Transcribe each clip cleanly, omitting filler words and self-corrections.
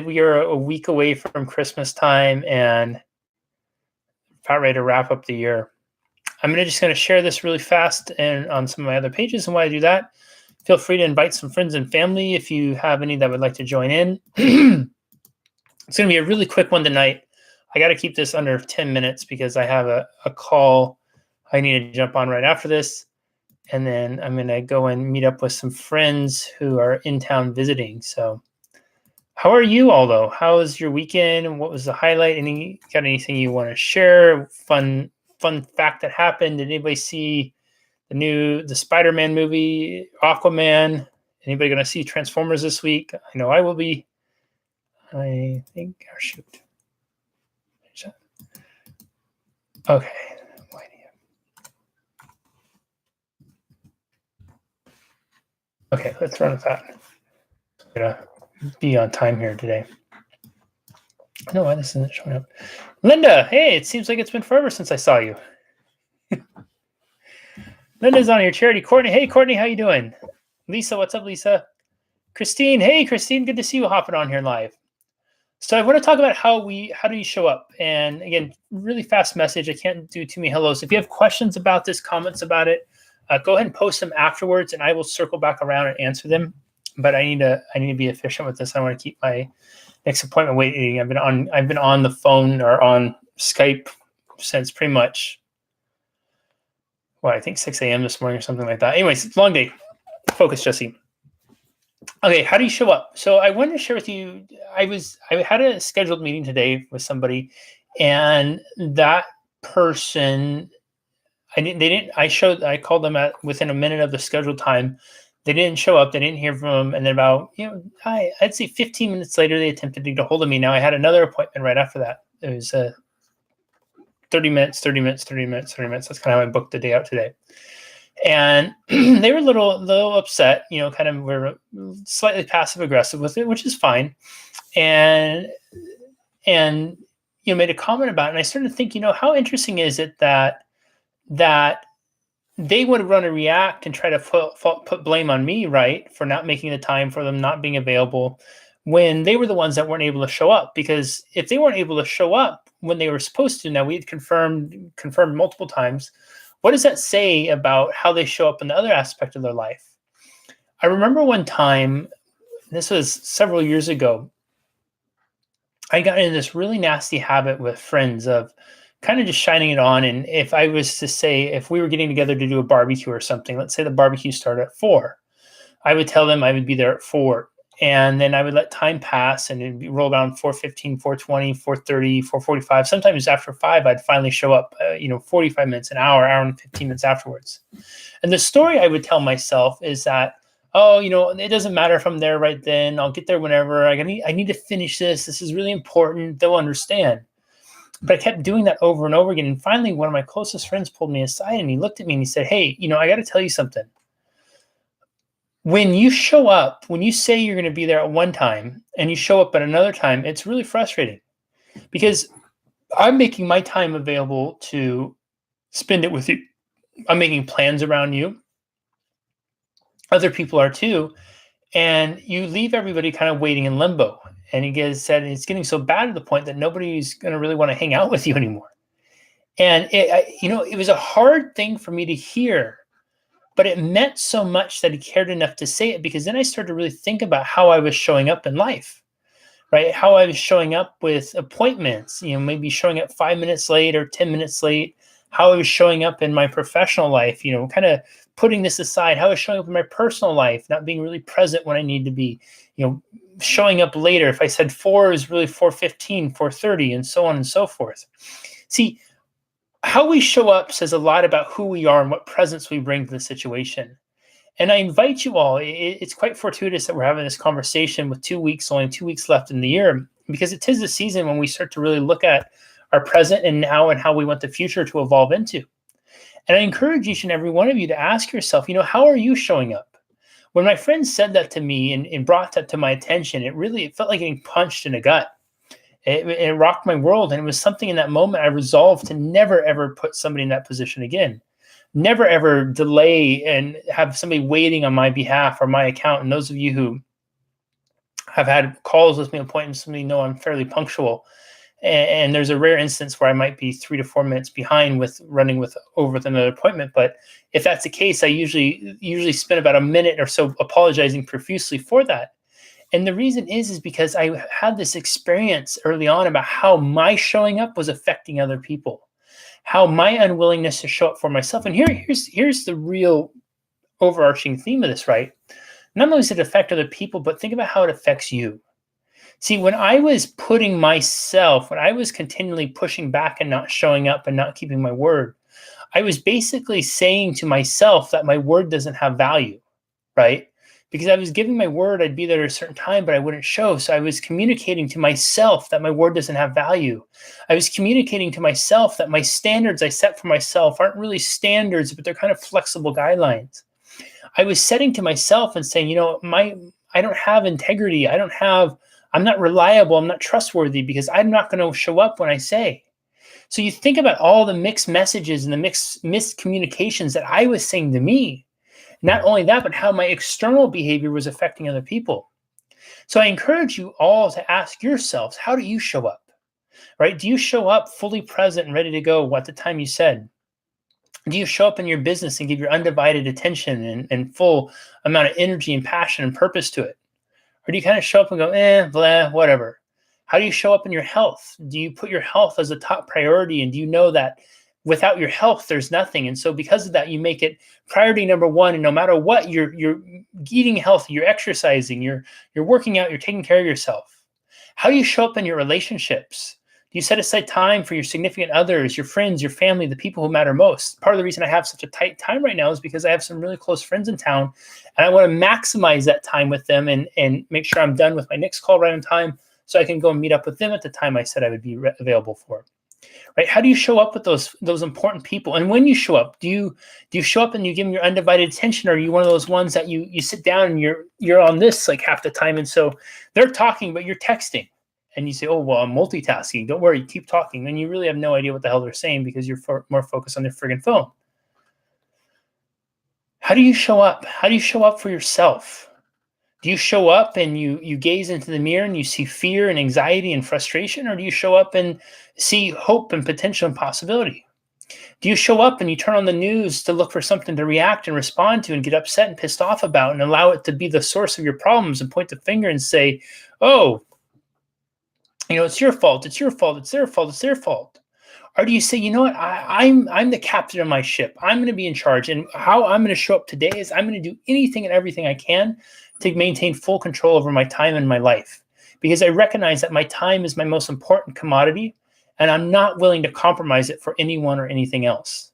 We are a week away from Christmas time and about ready to wrap up the year. I'm just going to share this really fast and on some of my other pages. And while I do that, feel free to invite some friends and family if you have any that would like to join in. It's going to be a really quick one tonight. I got to keep this under 10 minutes because I have a call I need to jump on right after this. And then I'm going to go and meet up with some friends who are in town visiting. So how are you all, though? How was your weekend? What was the highlight? Got anything you want to share? Fun fact that happened? Did anybody see the Spider-Man movie, Aquaman? Anybody going to see Transformers this week? I know I will be. I think, or shoot. Okay. Okay, let's run with that. I'm going to be on time here today. I don't know why this isn't showing up. Linda, hey, it seems like it's been forever since I saw you. Linda's on your charity. Courtney, hey, Courtney, how you doing? Lisa, what's up, Lisa? Christine, hey, Christine, good to see you hopping on here live. So I want to talk about how do you show up? And again, really fast message. I can't do too many hellos. If you have questions about this, comments about it, go ahead and post them afterwards, and I will circle back around and answer them. But I need to be efficient with this. I want to keep my next appointment waiting. I've been on the phone or on Skype since pretty much, I think 6 a.m. this morning or something like that. Anyways, it's a long day. Focus, Jesse. Okay, how do you show up? So I wanted to share with you, I had a scheduled meeting today with somebody, and that person, I called them within a minute of the scheduled time. They didn't show up. They didn't hear from them. And then about, I'd say 15 minutes later, they attempted to get a hold of me. Now I had another appointment right after that. It was 30 minutes. That's kind of how I booked the day out today. And they were a little upset, kind of were slightly passive aggressive with it, which is fine. And made a comment about it. And I started to think, how interesting is it that they would want to react and try to put blame on me, right, for not making the time, for them not being available, when they were the ones that weren't able to show up. Because if they weren't able to show up when they were supposed to, now we had confirmed multiple times, what does that say about how they show up in the other aspect of their life? I remember one time, this was several years ago, I got into this really nasty habit with friends of kind of just shining it on. And if I was to say, if we were getting together to do a barbecue or something, let's say the barbecue started at 4, I would tell them I would be there at 4. And then I would let time pass, and it'd roll down 4:15, 4:20, 4:30, 4:45. Sometimes after 5, I'd finally show up, 45 minutes, an hour and 15 minutes afterwards. And the story I would tell myself is that, it doesn't matter if I'm there right then. I'll get there whenever. I need to finish this. This is really important. They'll understand. But I kept doing that over and over again. And finally, one of my closest friends pulled me aside, and he looked at me and he said, hey, I got to tell you something. When you show up, when you say you're going to be there at one time and you show up at another time, it's really frustrating, because I'm making my time available to spend it with you. I'm making plans around you. Other people are too. And you leave everybody kind of waiting in limbo. And he said it's getting so bad to the point that nobody's going to really want to hang out with you anymore. And it was a hard thing for me to hear. But it meant so much that he cared enough to say it, because then I started to really think about how I was showing up in life, right? How I was showing up with appointments, maybe showing up 5 minutes late or 10 minutes late, how I was showing up in my professional life, kind of putting this aside, how I was showing up in my personal life, not being really present when I need to be, showing up later. If I said 4 is really 4:15, 4:30, and so on and so forth. See, how we show up says a lot about who we are and what presence we bring to the situation. And I invite you all, it's quite fortuitous that we're having this conversation with only 2 weeks left in the year, because it is the season when we start to really look at our present and now and how we want the future to evolve into. And I encourage each and every one of you to ask yourself, how are you showing up? When my friend said that to me and brought that to my attention, it felt like getting punched in the gut. It rocked my world. And it was something in that moment I resolved to never, ever put somebody in that position again. Never, ever delay and have somebody waiting on my behalf or my account. And those of you who I've had calls with me, appointments with me, know I'm fairly punctual. And there's a rare instance where I might be 3 to 4 minutes behind with running with over with another appointment. But if that's the case, I usually spend about a minute or so apologizing profusely for that. And the reason is because I had this experience early on about how my showing up was affecting other people, how my unwillingness to show up for myself. And here's the real overarching theme of this, right? Not only does it affect other people, but think about how it affects you. See, when I was when I was continually pushing back and not showing up and not keeping my word, I was basically saying to myself that my word doesn't have value, right? Because I was giving my word I'd be there at a certain time, but I wouldn't show. So I was communicating to myself that my word doesn't have value. I was communicating to myself that my standards I set for myself aren't really standards, but they're kind of flexible guidelines. I was setting to myself and saying, I don't have integrity. I'm not reliable. I'm not trustworthy because I'm not going to show up when I say. So you think about all the mixed messages and the mixed miscommunications that I was saying to me. Not only that, but how my external behavior was affecting other people. So I encourage you all to ask yourselves, how do you show up? Right? Do you show up fully present and ready to go at the time you said? Do you show up in your business and give your undivided attention and full amount of energy and passion and purpose to it? Or do you kind of show up and go, blah, whatever? How do you show up in your health? Do you put your health as a top priority? And do you know that without your health, there's nothing? And so because of that, you make it priority number one. And no matter what, you're eating healthy, you're exercising, you're working out, you're taking care of yourself. How do you show up in your relationships? Do you set aside time for your significant others, your friends, your family, the people who matter most? Part of the reason I have such a tight time right now is because I have some really close friends in town, and I want to maximize that time with them and make sure I'm done with my next call right on time so I can go and meet up with them at the time I said I would be available for. Right? How do you show up with those important people? And when you show up, do you show up and you give them your undivided attention, or are you one of those ones that you sit down and you're on this like half the time, and so they're talking but you're texting? And you say, oh, well, I'm multitasking. Don't worry, keep talking. Then you really have no idea what the hell they're saying because you're more focused on their friggin' phone. How do you show up? How do you show up for yourself? Do you show up and you gaze into the mirror and you see fear and anxiety and frustration? Or do you show up and see hope and potential and possibility? Do you show up and you turn on the news to look for something to react and respond to and get upset and pissed off about and allow it to be the source of your problems and point the finger and say, oh, it's your fault, it's your fault, it's their fault, it's their fault? Or do you say, you know what, I'm the captain of my ship. I'm going to be in charge. And how I'm going to show up today is I'm going to do anything and everything I can to maintain full control over my time and my life. Because I recognize that my time is my most important commodity, and I'm not willing to compromise it for anyone or anything else.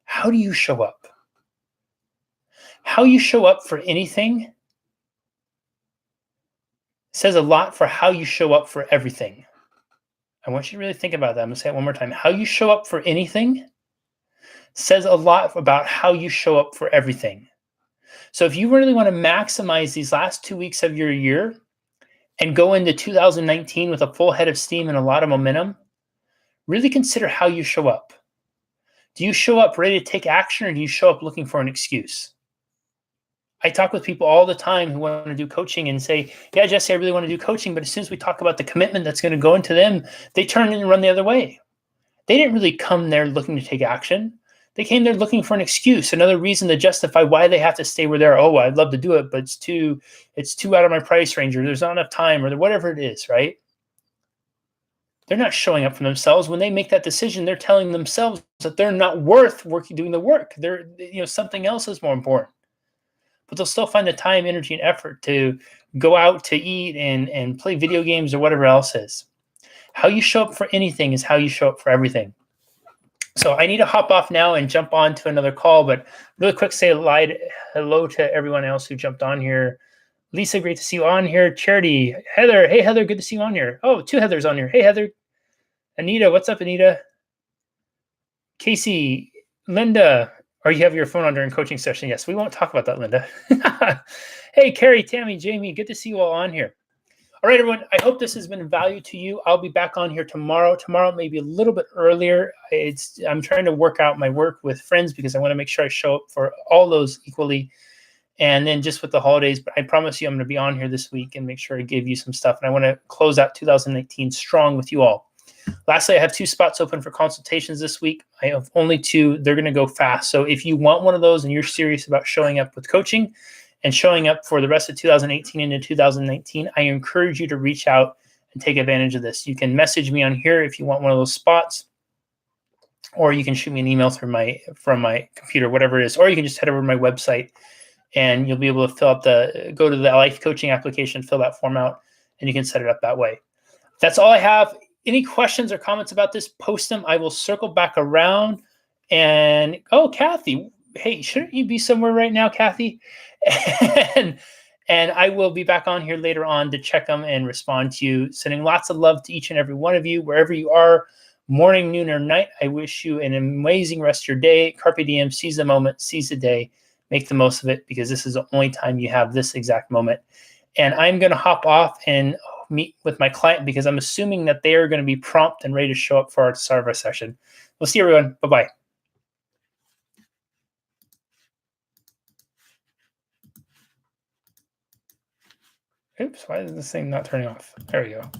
How do you show up? How you show up for anything says a lot for how you show up for everything. I want you to really think about that. I'm going to say it one more time. How you show up for anything says a lot about how you show up for everything. So if you really want to maximize these last 2 weeks of your year and go into 2019 with a full head of steam and a lot of momentum, really consider how you show up. Do you show up ready to take action, or do you show up looking for an excuse? I talk with people all the time who want to do coaching and say, yeah, Jesse, I really want to do coaching. But as soon as we talk about the commitment that's going to go into them, they turn and run the other way. They didn't really come there looking to take action. They came there looking for an excuse, another reason to justify why they have to stay where they're. Oh, I'd love to do it, but it's too out of my price range, or there's not enough time, or whatever it is, right? They're not showing up for themselves. When they make that decision, they're telling themselves that they're not worth doing the work. Something else is more important. But they'll still find the time, energy, and effort to go out to eat and play video games or whatever else is. How you show up for anything is how you show up for everything. So I need to hop off now and jump on to another call, but really quick, say hello to everyone else who jumped on here. Lisa, great to see you on here. Charity, Heather. Hey, Heather, good to see you on here. Oh, 2 Heathers on here. Hey, Heather. Anita, what's up, Anita? Casey, Linda. Or you have your phone on during coaching session. Yes, we won't talk about that, Linda. Hey, Carrie, Tammy, Jamie, good to see you all on here. All right, everyone, I hope this has been of value to you. I'll be back on here tomorrow. Tomorrow, maybe a little bit earlier. I'm trying to work out my work with friends because I want to make sure I show up for all those equally. And then just with the holidays, but I promise you I'm going to be on here this week and make sure I give you some stuff. And I want to close out 2019 strong with you all. Lastly, I have 2 spots open for consultations this week. I have only 2. They're going to go fast. So if you want one of those and you're serious about showing up with coaching and showing up for the rest of 2018 into 2019, I encourage you to reach out and take advantage of this. You can message me on here if you want one of those spots, or you can shoot me an email from my computer, whatever it is, or you can just head over to my website and you'll be able to go to the life coaching application, fill that form out, and you can set it up that way. That's all I have. Any questions or comments about this, post them. I will circle back around. And Kathy, hey, shouldn't you be somewhere right now, Kathy? And I will be back on here later on to check them and respond to you. Sending lots of love to each and every one of you, wherever you are, morning, noon, or night. I wish you an amazing rest of your day. Carpe diem, seize the moment, seize the day, make the most of it, because this is the only time you have this exact moment. And I'm going to hop off and meet with my client because I'm assuming that they are going to be prompt and ready to show up for our start of our session. We'll see everyone. Bye-bye. Oops, why is this thing not turning off? There we go.